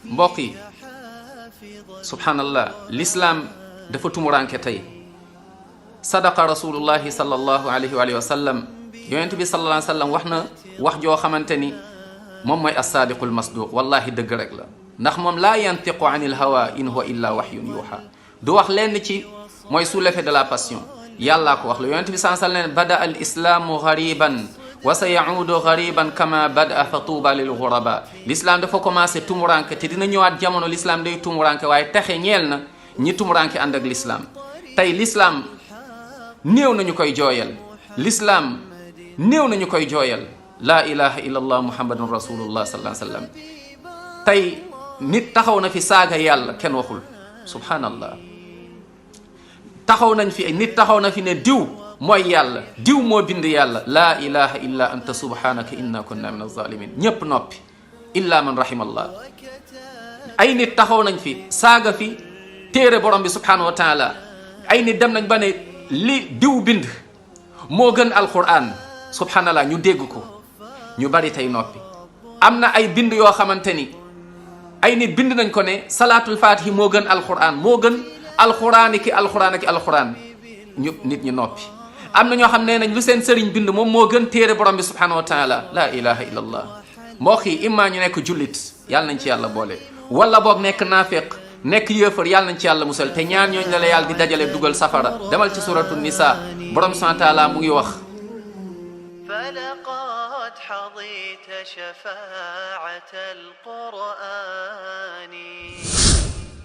mbokk yi subhanallah l'islam dafa tumuranke tey sadaqa rasulullahi sallallahu alayhi wa sallam yonent bi sallallahu alayhi wa sallam wax na wax joo xamante ni moom mooy as-sadiqul masduq wallahi dëgg rek la ndax moom laa yantiqu anil hawa in huwa illa wahyun yuha du wax lenn ci mooy sous l'effet de la passion yàllaa ko wax la yonent bi sallallahu alayhi wa sallam bada al islamu ghariban wa sa yaudu ghariban kama bada fa tuuba lil ghuraba l'islam dafa commencé tumuranke te dina ñëwaat jamono l'islam day tumuranke waaye taxe ñeel na ñi tumuranke ànd ak l'islam tey l'islam néew nañu koy jooyal l'islam néew nañu koy jooyal laa ilaha illa allah muhammadun rasulullah sallallahu alayhi wa sallam tey nit taxaw na fi saaga yàlla kenn waxul subhanallah taxaw nañ fi nit taxaw na fi ne diw mooy yàlla diw moo bind yàlla laa ilaha illa anta subhanaka inna kunna min az-zalimin ñépp noppi illa man rahimallah ay nit taxaw nañ fi saaga fi téere borom bi subhanahu wa taala ay nit dem nañ ba ne li diw bind moo gën alquran subhanallah ñu dégg ko ñu bari tey noppi am na ay bind yoo xamante ni ay nit bind nañ ko ne salaatul fatihi moo gën alquran moo gën alquran ki alquran ñu nit ñi noppi am na ñoo xam ne nañ lu seen sëriñ bind moom moo gën téere borom bi subhanahu wa taala la ilaha illa allah mbokk yi imma ñu nekk jullit yàlla nañ ci yàlla boole wala boog nekk naafeq nekk yéefar yàlla nañ ci yàlla musal te ñaar ñooñu la yàlla di dajale dugal safara demal ci suratu nisa borom subhanahu wa taala mu ngi wax فلقد حظيت شفاعة القرآن